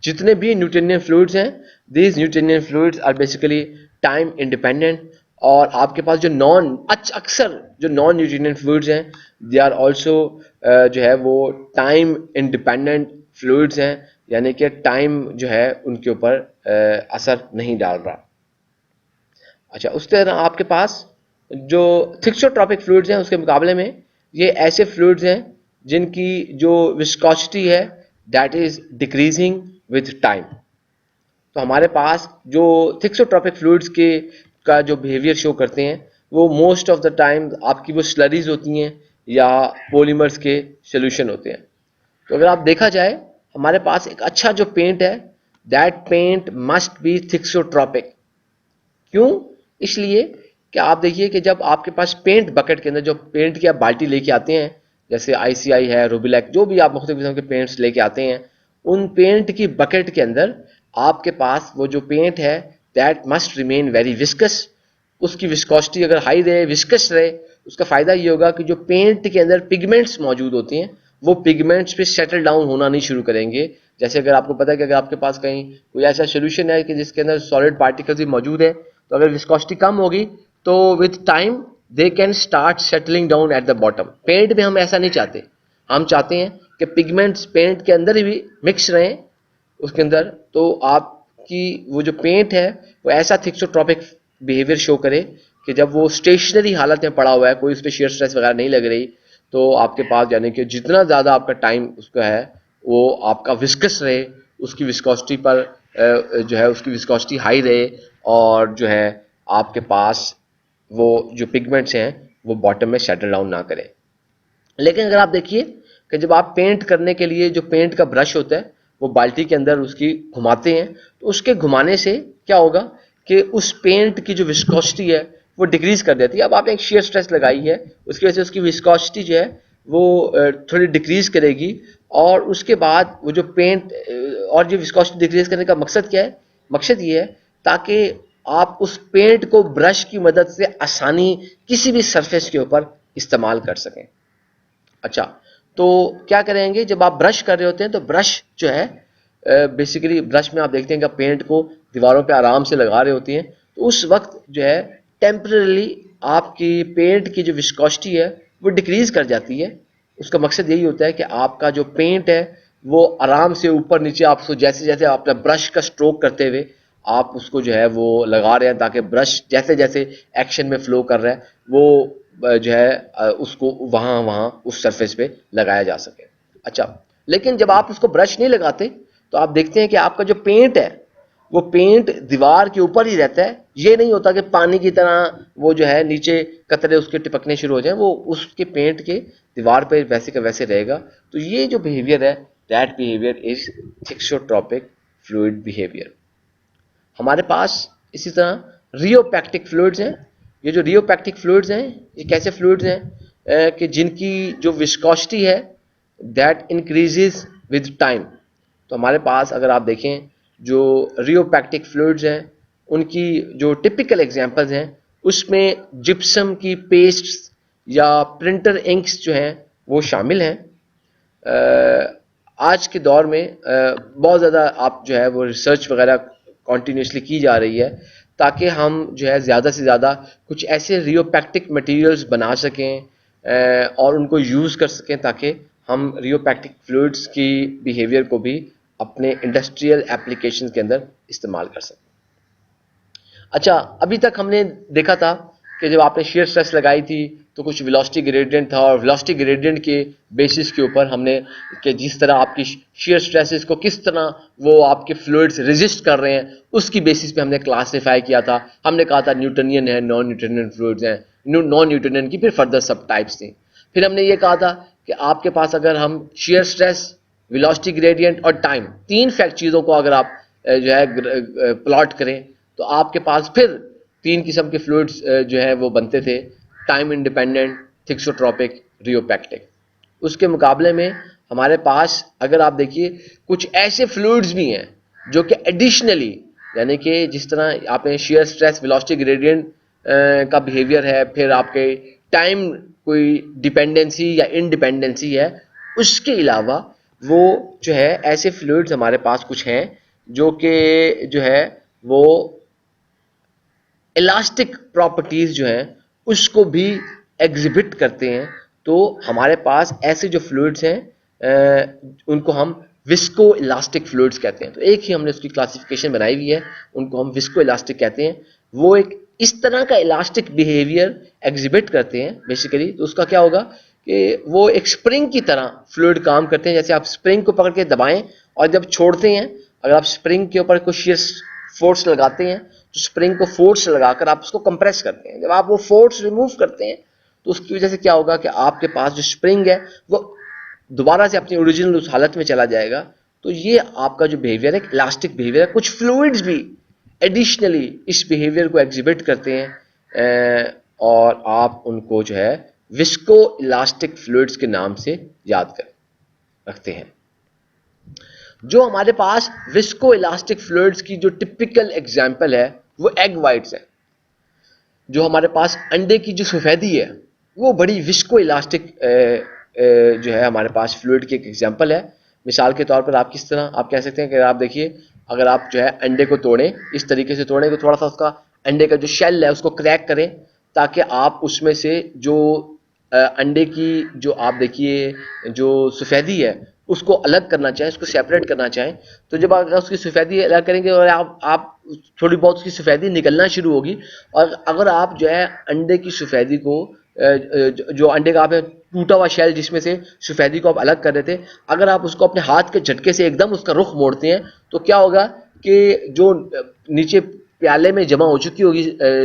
A: जितने भी न्यूटोनियन फ्लूइड्स हैं these Newtonian fluids are basically time independent. और आपके पास जो अक्सर जो नॉन न्यूटोनियन फ्लूइड्स हैं दे आर ऑल्सो जो है वो टाइम इंडिपेंडेंट फ्लूइड्स हैं, यानी कि टाइम जो है उनके ऊपर असर नहीं डाल रहा। अच्छा उस तरह आपके पास जो थिक्सोट्रॉपिक फ्लूइड्स हैं उसके मुकाबले में ये ऐसे फ्लूइड्स हैं जिनकी जो विस्कोसिटी है that is decreasing with time. तो हमारे पास जो थिक्सोट्रॉपिक फ्लूइड्स के का जो बिहेवियर शो करते हैं वो मोस्ट ऑफ द टाइम आपकी वो स्लरीज होती हैं या पॉलीमर्स के सोल्यूशन होते हैं। तो अगर आप देखा जाए हमारे पास एक अच्छा जो पेंट है that paint must be thixotropic. क्यों? इसलिए कि आप देखिए कि जब आपके पास पेंट बकेट के अंदर जो पेंट की आप बाल्टी लेके आते हैं जैसे आईसीआई है, रूबिलैक, जो भी आप मुख्तलिफ किस्म के पेंट्स लेके आते हैं उन पेंट की बकेट के अंदर आपके पास वो जो पेंट है that must remain very viscous. उसकी विस्कोसिटी अगर हाई रहे, विस्कस रहे, उसका फ़ायदा ये होगा कि जो पेंट के अंदर पिगमेंट्स मौजूद होते हैं वो पिगमेंट्स पे सेटल डाउन होना नहीं शुरू करेंगे। जैसे अगर आपको पता है कि अगर आपके पास कहीं कोई ऐसा सोल्यूशन है कि जिसके अंदर सॉलिड पार्टिकल्स भी मौजूद है तो अगर विस्कोसिटी कम होगी तो with time they can start settling down at the bottom. Paint में हम ऐसा नहीं चाहते, हम चाहते हैं कि पिगमेंट्स पेंट के अंदर ही भी मिक्स रहें उसके अंदर। तो आपकी वो जो पेंट है वो ऐसा थिक्सोट्रॉपिक बिहेवियर शो करे कि जब वो स्टेशनरी हालत में पड़ा हुआ है, कोई उस पर शेयर स्ट्रेस वगैरह नहीं लग रही, तो आपके पास यानी कि जितना ज़्यादा आपका टाइम उसका है वो आपका विस्कस रहे, उसकी विस्कोसिटी पर जो है उसकी विस्कोसिटी हाई रहे और जो है आपके पास वो जो पिगमेंट्स हैं वो बॉटम में सेटल डाउन ना करें। लेकिन अगर आप देखिए कि जब आप पेंट करने के लिए जो पेंट का ब्रश होता है वो बाल्टी के अंदर उसकी घुमाते हैं तो उसके घुमाने से क्या होगा कि उस पेंट की जो विस्कोसिटी है वो डिक्रीज कर देती है। अब आपने एक शेयर स्ट्रेस लगाई है उसकी वजह से उसकी विस्कोसिटी जो है वो थोड़ी डिक्रीज करेगी और उसके बाद वो जो पेंट और जो विस्कोसिटी डिक्रीज करने का मकसद क्या है? मकसद ये है ताकि आप उस पेंट को ब्रश की मदद से आसानी किसी भी सरफेस के ऊपर इस्तेमाल कर सकें। अच्छा, तो क्या करेंगे, जब आप ब्रश कर रहे होते हैं तो ब्रश जो है बेसिकली ब्रश में आप देखते हैं कि पेंट को दीवारों पे आराम से लगा रहे होती हैं, तो उस वक्त जो है टेम्परली आपकी पेंट की जो विस्कोसिटी है वो डिक्रीज कर जाती है। उसका मकसद यही होता है कि आपका जो पेंट है वो आराम से ऊपर नीचे, आप उसको जैसे जैसे आप अपना ब्रश का स्ट्रोक करते हुए आप उसको जो है वो लगा रहे हैं, ताकि ब्रश जैसे जैसे एक्शन में फ्लो कर रहा है वो जो है उसको वहाँ वहाँ उस सरफेस पे लगाया जा सके। अच्छा, लेकिन जब आप उसको ब्रश नहीं लगाते तो आप देखते हैं कि आपका जो पेंट है वो पेंट दीवार के ऊपर ही रहता है। ये नहीं होता कि पानी की तरह वो जो है नीचे कतरे उसके टिपकने शुरू हो जाए, वो उसके पेंट के दीवार पे वैसे का वैसे रहेगा। तो ये जो बिहेवियर है, that behaviour is thixotropic fluid behaviour. हमारे पास इसी तरह रियोपैक्टिक फ्लूइड्स हैं। ये जो रियोपैक्टिक फ्लूइड्स हैं ये कैसे फ्लूइड्स हैं कि जिनकी जो विस्कोसिटी है दैट इंक्रीजेस विद टाइम। तो हमारे पास अगर आप देखें जो रियोपैक्टिक फ्लूइड्स हैं उनकी जो टिपिकल एग्जांपल्स हैं उसमें जिप्सम की पेस्ट या प्रिंटर इंक्स जो हैं वो शामिल हैं। आज के दौर में बहुत ज़्यादा आप जो है वो रिसर्च वगैरह कॉन्टीन्यूसली की जा रही है ताकि हम जो है ज़्यादा से ज़्यादा कुछ ऐसे रियोपैक्टिक मटेरियल्स बना सकें और उनको यूज़ कर सकें ताकि हम रियोपैक्टिक फ्लूइड्स की बिहेवियर को भी अपने इंडस्ट्रियल एप्लीकेशन के अंदर इस्तेमाल कर सकें। अच्छा, अभी तक हमने देखा था कि जब आपने shear स्ट्रेस लगाई थी तो कुछ वेलोसिटी ग्रेडियंट था और वेलोसिटी ग्रेडियंट के बेसिस के ऊपर हमने कि जिस तरह आपकी shear स्ट्रेसेस को किस तरह वो आपके फ्लूइड्स रेजिस्ट कर रहे हैं उसकी बेसिस पे हमने क्लासिफाई किया था। हमने कहा था न्यूटनियन है, नॉन न्यूटनियन फ्लूइड्स हैं, नॉन न्यूटनियन की फिर फर्दर सब टाइप्स थी। फिर हमने ये कहा था कि आपके पास अगर हम shear स्ट्रेस, वेलोसिटी ग्रेडियंट और टाइम, तीन फैक्ट चीज़ों को अगर आप जो है प्लॉट करें तो आपके पास फिर तीन किस्म के फ्लूइड्स जो है वो बनते थे, टाइम इंडिपेंडेंट, थिक्सोट्रोपिक, रियोपैक्टिक। उसके मुकाबले में हमारे पास अगर आप देखिए कुछ ऐसे फ्लूइड्स भी हैं जो कि एडिशनली, यानी कि जिस तरह आपने shear स्ट्रेस, वेलोसिटी ग्रेडियंट का बिहेवियर है, फिर आपके टाइम कोई डिपेंडेंसी या इंडिपेंडेंसी है, उसके अलावा वो जो है ऐसे फ्लूइड्स हमारे पास कुछ हैं जो कि जो है वो इलास्टिक प्रॉपर्टीज जो हैं उसको भी एग्जिबिट करते हैं। तो हमारे पास ऐसे जो फ्लूइड्स हैं उनको हम विस्को इलास्टिक फ्लूइड्स कहते हैं। तो एक ही हमने उसकी क्लासिफिकेशन बनाई हुई है, उनको हम विस्को इलास्टिक कहते हैं। वो एक इस तरह का इलास्टिक बिहेवियर एग्जिबिट करते हैं बेसिकली। तो उसका क्या होगा कि वो एक स्प्रिंग की तरह फ्लूइड काम करते हैं। जैसे आप स्प्रिंग को पकड़ के दबाएं और जब छोड़ते हैं, अगर आप स्प्रिंग के ऊपर कुछ shear फोर्स लगाते हैं तो स्प्रिंग को फोर्स लगाकर आप उसको कंप्रेस करते हैं। जब आप वो फोर्स रिमूव करते हैं तो उसकी वजह से क्या होगा कि आपके पास जो स्प्रिंग है वो दोबारा से अपनी ओरिजिनल उस हालत में चला जाएगा। तो ये आपका जो बिहेवियर है इलास्टिक बिहेवियर है। कुछ फ्लूइड्स भी एडिशनली इस बिहेवियर को एग्जिबिट करते हैं और आप उनको जो है विस्को इलास्टिक फ्लूइड्स के नाम से याद कर रखते हैं। जो हमारे पास विस्को इलास्टिक फ्लूइड्स की जो टिपिकल एग्जांपल है वो एग वाइट्स है। जो हमारे पास अंडे की जो सफेदी है वो बड़ी विस्को इलास्टिक जो है हमारे पास फ्लूइड की एक एग्जांपल है। मिसाल के तौर पर आप किस तरह आप कह सकते हैं कि आप देखिए, अगर आप जो है अंडे को तोड़ें, इस तरीके से तोड़ें कि थोड़ा सा उसका अंडे का जो शेल है उसको क्रैक करें ताकि आप उसमें से जो अंडे की जो आप देखिए जो सफेदी है उसको अलग करना चाहें, उसको सेपरेट करना चाहें, तो जब आप उसकी सफेदी अलग करेंगे और आप थोड़ी बहुत उसकी सफेदी निकलना शुरू होगी। और अगर आप जो है अंडे की सफेदी को जो अंडे का आपने टूटा हुआ शेल जिसमें से सफेदी को आप अलग कर रहे थे, अगर आप उसको अपने हाथ के झटके से एकदम उसका रुख मोड़ते हैं तो क्या होगा कि जो नीचे प्याले में जमा हो चुकी होगी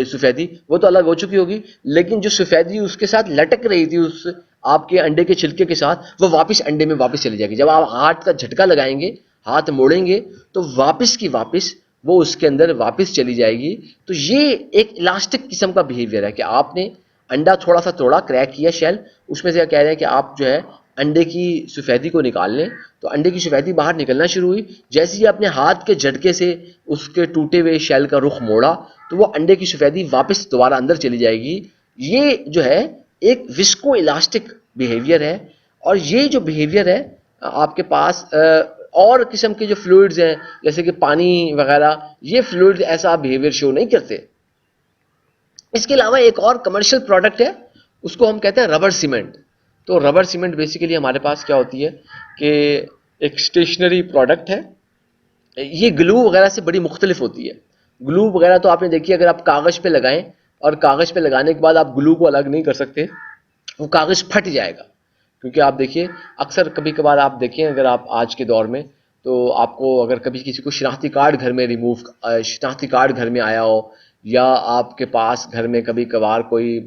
A: सफेदी वो तो अलग हो चुकी होगी, लेकिन जो सफेदी उसके साथ लटक रही थी उस आपके अंडे के छिलके के साथ वो वापस अंडे में वापस चली जाएगी। जब आप हाथ का झटका लगाएंगे, हाथ मोड़ेंगे तो वापस की वापस वो उसके अंदर वापस चली जाएगी। तो ये एक इलास्टिक किस्म का बिहेवियर है कि आपने अंडा थोड़ा सा तोड़ा, क्रैक किया शेल, उसमें से कह रहे हैं कि आप जो है अंडे की सफेदी को निकाल लें तो अंडे की सफेदी बाहर निकलना शुरू हुई। जैसे ही अपने हाथ के झटके से उसके टूटे हुए शेल का रुख मोड़ा तो वो अंडे की सफेदी वापस दोबारा अंदर चली जाएगी। ये जो है एक विस्को इलास्टिक बिहेवियर है। और ये जो बिहेवियर है आपके पास और किस्म के जो फ्लूइड्स हैं जैसे कि पानी वगैरह, ये फ्लूइड्स ऐसा बिहेवियर शो नहीं करते। इसके अलावा एक और कमर्शियल प्रोडक्ट है, उसको हम कहते हैं रबर सीमेंट। तो रबर सीमेंट बेसिकली हमारे पास क्या होती है कि एक स्टेशनरी प्रोडक्ट है। ये ग्लू वगैरह से बड़ी मुख्तलिफ होती है। ग्लू वगैरह तो आपने देखी, अगर आप कागज़ पे लगाएं और कागज़ पे लगाने के बाद आप ग्लू को अलग नहीं कर सकते, वो कागज़ फट जाएगा। क्योंकि आप देखिए अक्सर कभी कभार आप देखें, अगर आप आज के दौर में, तो आपको अगर कभी किसी को शनाख्ती कार्ड घर में शनाख्ती कार्ड घर में आया हो, या आपके पास घर में कभी कभार कोई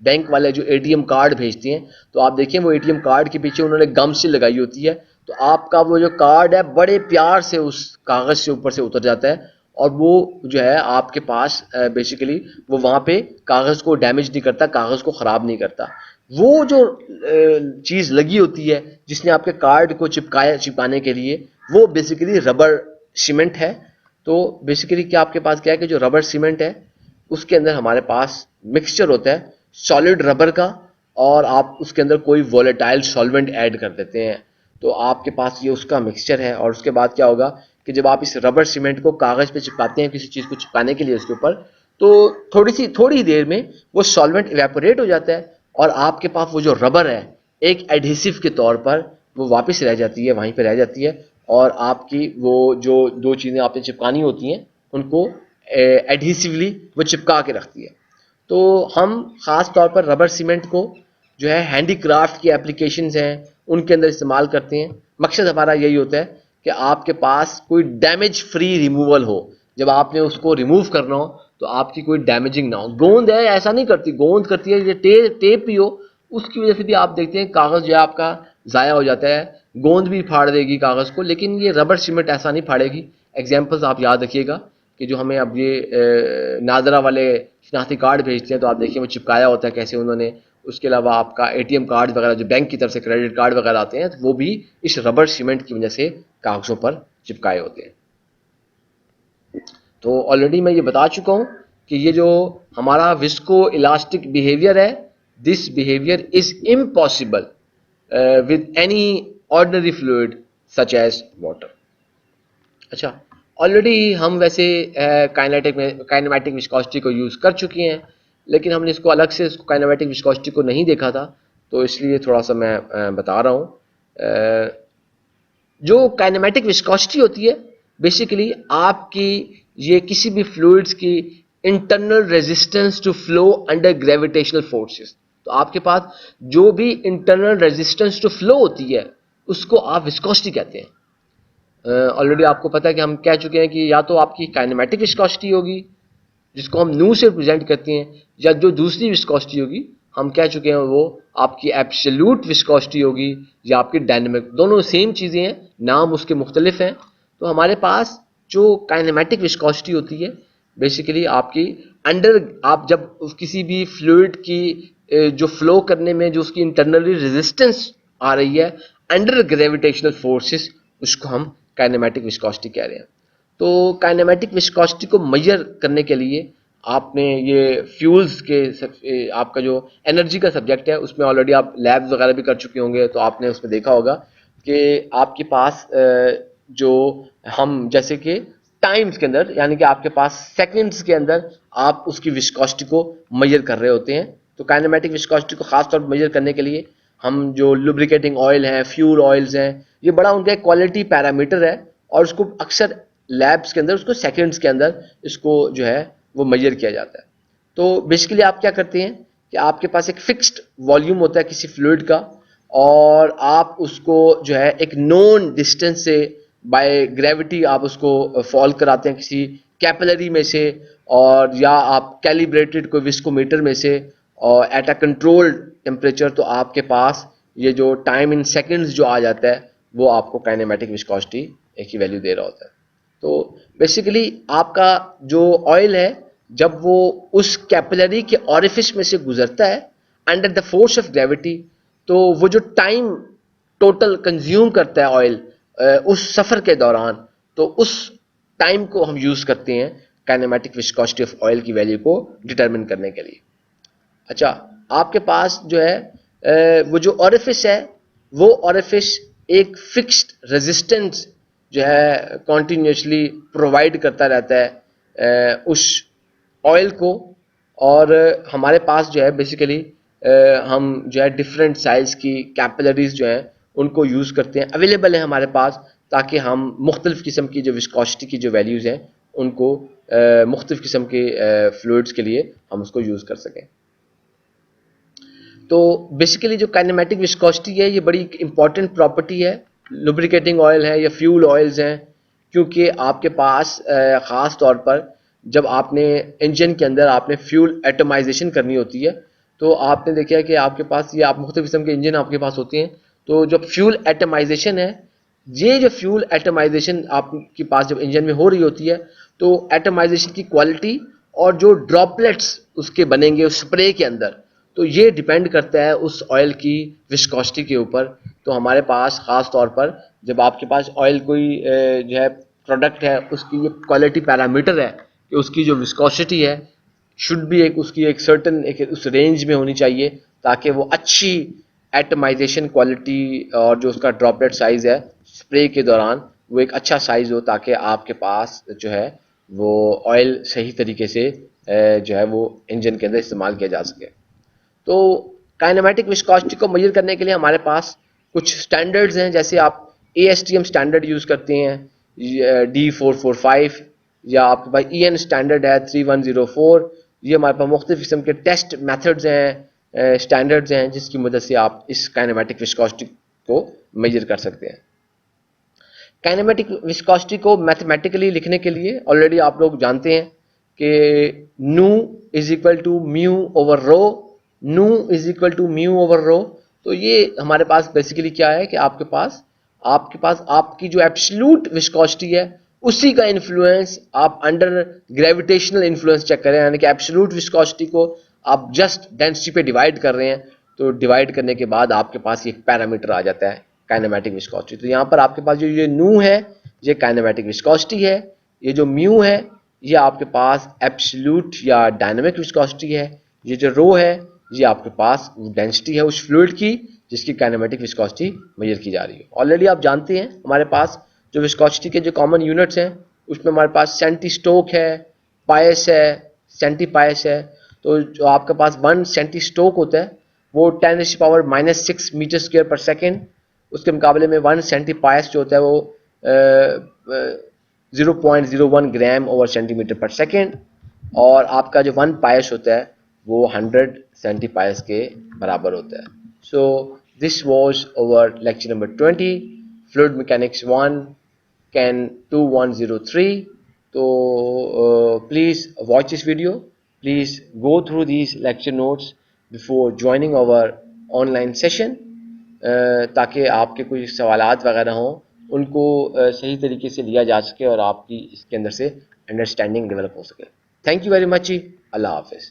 A: बैंक वाले जो एटीएम कार्ड भेजते हैं, तो आप देखिए वो एटीएम कार्ड के पीछे उन्होंने गम से लगाई होती है, तो आपका वो जो कार्ड है बड़े प्यार से उस कागज़ से ऊपर से उतर जाता है और वो जो है आपके पास बेसिकली वो वहाँ पे कागज़ को डैमेज नहीं करता, कागज़ को ख़राब नहीं करता। वो जो चीज़ लगी होती है जिसने आपके कार्ड को चिपकाने के लिए, वो बेसिकली रबर सीमेंट है। तो बेसिकली क्या आपके पास क्या है कि जो रबर सीमेंट है उसके अंदर हमारे पास मिक्सचर होता है सॉलिड रबर का, और आप उसके अंदर कोई वोलेटाइल सॉल्वेंट ऐड कर देते हैं, तो आपके पास ये उसका मिक्सचर है। और उसके बाद क्या होगा कि जब आप इस रबर सीमेंट को कागज़ पे चिपकाते हैं, किसी चीज़ को चिपकाने के लिए उसके ऊपर, तो थोड़ी देर में वो सॉल्वेंट इवेपोरेट हो जाता है और आपके पास वो जो रबर है एक एडहेसिव के तौर पर वो वापस रह जाती है, वहीं पर रह जाती है, और आपकी वो जो दो चीज़ें आपने चिपकानी होती हैं उनको एडहेसिवली वो चिपका के रखती है। तो हम ख़ास तौर पर रबर सीमेंट को जो है हैंडीक्राफ्ट की एप्लीकेशंस हैं उनके अंदर इस्तेमाल करते हैं। मकसद हमारा यही होता है कि आपके पास कोई डैमेज फ्री रिमूवल हो। जब आपने उसको रिमूव करना हो तो आपकी कोई डैमेजिंग ना हो। गोंद है ऐसा नहीं करती, गोंद करती है, ये टेप भी हो उसकी वजह से भी आप देखते हैं कागज़ जो है आपका ज़ाया हो जाता है। गोंद भी फाड़ देगी कागज़ को, लेकिन ये रबर सीमेंट ऐसा नहीं फाड़ेगी। एग्जाम्पल्स आप याद रखिएगा कि जो हमें अब ये नादरा वाले शनाख्ती कार्ड भेजते हैं, तो आप देखिए वो चिपकाया होता है कैसे उन्होंने। उसके अलावा आपका एटीएम कार्ड वगैरह जो बैंक की तरफ से क्रेडिट कार्ड वगैरह आते हैं, तो वो भी इस रबर सीमेंट की वजह से कागज़ों पर चिपकाए होते हैं। तो ऑलरेडी मैं ये बता चुका हूँ कि ये जो हमारा विस्को इलास्टिक बिहेवियर है, this behaviour is impossible with any ordinary fluid such as water. अच्छा, ऑलरेडी हम वैसे काइनेमैटिक विस्कोसिटी को यूज़ कर चुके हैं, लेकिन हमने इसको अलग से इसको काइनेमैटिक विस्कोसिटी को नहीं देखा था, तो इसलिए थोड़ा सा मैं बता रहा हूँ। जो काइनेमैटिक विस्कोसिटी होती है बेसिकली आपकी ये किसी भी फ्लूइड्स की internal resistance to flow under gravitational forces. तो आपके पास जो भी इंटरनल रेजिस्टेंस टू फ्लो होती है उसको आप विस्कोसिटी कहते हैं। ऑलरेडी आपको पता है कि हम कह चुके हैं कि या तो आपकी काइनेमैटिक विस्कोसिटी होगी जिसको हम न्यू से रिप्रेजेंट करते हैं, या जो दूसरी विस्कोसिटी होगी हम कह चुके हैं वो आपकी एब्सोल्यूट विस्कोसिटी होगी या आपकी डायनेमिक। दोनों सेम चीज़ें हैं, नाम उसके मुख्तलिफ हैं। तो हमारे पास जो काइनेमैटिक विस्कोसिटी होती है बेसिकली आपकी आप जब किसी भी फ्लूइड की जो फ्लो करने में जो उसकी इंटरनली रेजिस्टेंस आ रही है अंडर ग्रेविटेशनल फोर्सेस, उसको हम काइनेमैटिक विस्कोसिटी कह रहे हैं। तो काइनेमैटिक विस्कोसिटी को मेजर करने के लिए आपने ये फ्यूल्स के आपका जो एनर्जी का सब्जेक्ट है उसमें ऑलरेडी आप लैब्स वगैरह भी कर चुके होंगे, तो आपने उसमें देखा होगा कि आपके पास जो हम जैसे कि टाइम्स के अंदर, यानी कि आपके पास सेकंड्स के अंदर आप उसकी विस्कोसिटी को मेजर कर रहे होते हैं। तो काइनेमैटिक विस्कोसिटी को खास तौर पर मेजर करने के लिए हम जो लुब्रिकेटिंग ऑयल हैं, फ्यूल ऑयल्स हैं, ये बड़ा उनका एक क्वालिटी पैरामीटर है और उसको अक्सर लैब्स के अंदर उसको सेकंड्स के अंदर इसको जो है वो मेजर किया जाता है। तो बेसिकली आप क्या करते हैं कि आपके पास एक फिक्स्ड वॉल्यूम होता है किसी फ्लूइड का, और आप उसको जो है एक नोन डिस्टेंस से बाय ग्रेविटी आप उसको फॉल कराते हैं किसी कैपिलरी में से, और या आप कैलिब्रेटेड कोई विस्कोमीटर में से, और एट अ कंट्रोल्ड टेम्परेचर, तो आपके पास ये जो टाइम इन सेकंड्स जो आ जाता है वो आपको काइनेमैटिक विस्कोसिटी एक ही वैल्यू दे रहा होता है। तो बेसिकली आपका जो ऑयल है जब वो उस कैपिलरी के ऑरिफिस में से गुजरता है under the force of gravity, तो वो जो टाइम टोटल कंज्यूम करता है ऑयल उस सफ़र के दौरान, तो उस टाइम को हम यूज़ करते हैं काइनेमेटिक विस्कोसिटी ऑफ ऑयल की वैल्यू को डिटरमिन करने के लिए। अच्छा, आपके पास जो है वो जो ऑरिफिस है, वो ऑरिफिस एक फिक्स्ड रेजिस्टेंस जो है कॉन्टिन्यूसली प्रोवाइड करता रहता है उस ऑयल को। और हमारे पास जो है बेसिकली हम जो है डिफरेंट साइज की कैपिलरीज जो हैं उनको यूज़ करते हैं, अवेलेबल है हमारे पास, ताकि हम मुख्तलिफ़ किस्म की जो विस्कोसिटी की जो वैल्यूज़ हैं उनको मुख्तलिफ़ किस्म के फ्लूइड्स के लिए हम उसको यूज़ कर सकें। तो बेसिकली जो काइनेमेटिक विस्कोसिटी है ये बड़ी इंपॉर्टेंट प्रॉपर्टी है लुब्रिकेटिंग ऑयल है या फ्यूल ऑयल्स हैं, क्योंकि आपके पास ख़ास तौर पर जब आपने इंजन के अंदर आपने फ्यूल एटमाइजेशन करनी होती है, तो आपने देखा कि आपके पास ये आप मुख्तलिफ़ किस्म के इंजन आपके पास होते हैं। तो जब फ्यूल एटमाइजेशन है, ये जो फ्यूल एटमाइजेशन आपके पास जब इंजन में हो रही होती है, तो एटमाइजेशन की क्वालिटी और जो ड्रॉपलेट्स उसके बनेंगे उस स्प्रे के अंदर, तो ये डिपेंड करता है उस ऑयल की विस्कोसिटी के ऊपर। तो हमारे पास ख़ास तौर पर जब आपके पास ऑयल कोई जो है प्रोडक्ट है, उसकी ये क्वालिटी पैरामीटर है कि उसकी जो विस्कोसिटी है शुड भी एक उसकी एक सर्टन एक उस रेंज में होनी चाहिए, ताकि वो अच्छी एटमाइजेशन क्वालिटी और जो उसका ड्रॉपलेट साइज़ है स्प्रे के दौरान वो एक अच्छा साइज़ हो, ताकि आपके पास जो है वो ऑयल सही तरीके से जो है वो इंजन के अंदर इस्तेमाल किया जा सके। तो काइनेमेटिक विस्कोसिटी को मेजर करने के लिए हमारे पास कुछ स्टैंडर्ड्स हैं, जैसे आप ASTM स्टैंडर्ड यूज़ करते हैं D445, या आपके पास EN स्टैंडर्ड है 3104। ये हमारे पास मुख्तलिफ़ किस्म के टेस्ट मेथड्स हैं, स्टैंडर्ड्स हैं, जिसकी मदद से आप इस काइनेमेटिक विस्कोसिटी को मेजर कर सकते हैं। काइनेमेटिक विस्कोसिटी को मैथमेटिकली लिखने के लिए ऑलरेडी आप लोग जानते हैं कि nu is equal to mu over rho, nu is equal to mu over rho. तो ये हमारे पास बेसिकली क्या है कि आपके पास आपकी जो एब्सोल्यूट विस्कोसिटी है उसी का इन्फ्लुएंस आप अंडर ग्रेविटेशनल इन्फ्लुएंस चेक करें, यानी कि एब्सोल्यूट विस्कोसिटी को आप जस्ट डेंसिटी पे डिवाइड कर रहे हैं, तो डिवाइड करने के बाद आपके पास एक पैरामीटर आ जाता है काइनेमेटिक विस्कोसिटी। तो यहाँ पर आपके पास जो ये नू है ये काइनेमेटिक विस्कोसिटी है, ये जो म्यू है ये आपके पास एब्सोल्यूट या डायनामिक विस्कोसिटी है, ये जो रो है ये आपके पास डेंसिटी है उस फ्लूइड की जिसकी काइनेमेटिक विस्कोसिटी मेजर की जा रही है। ऑलरेडी आप जानते हैं हमारे पास जो विस्कोसिटी के जो कॉमन यूनिट्स हैं उसमें हमारे पास सेंटी स्टोक है, पायस है, सेंटी पायस है। तो जो आपके पास 1 सेंटी स्टोक होता है वो 10⁻⁻⁶ मीटर स्क्वायर पर सेकेंड, उसके मुकाबले में 1 सेंटी पायस जो होता है वो 0.01 ग्राम ओवर सेंटीमीटर पर सेकेंड, और आपका जो 1 पायस होता है वो 100 सेंटी पायस के बराबर होता है। So this was over lecture number 20 fluid mechanics 1 can 2103। तो please watch this video, please go through these lecture notes before joining our online session, ताकि आपके कोई सवालात वगैरह हों उनको सही तरीके से लिया जा सके और आपकी इसके अंदर से अंडरस्टैंडिंग डेवलप हो सके। थैंक यू वेरी मच जी, अल्लाह हाफिज़।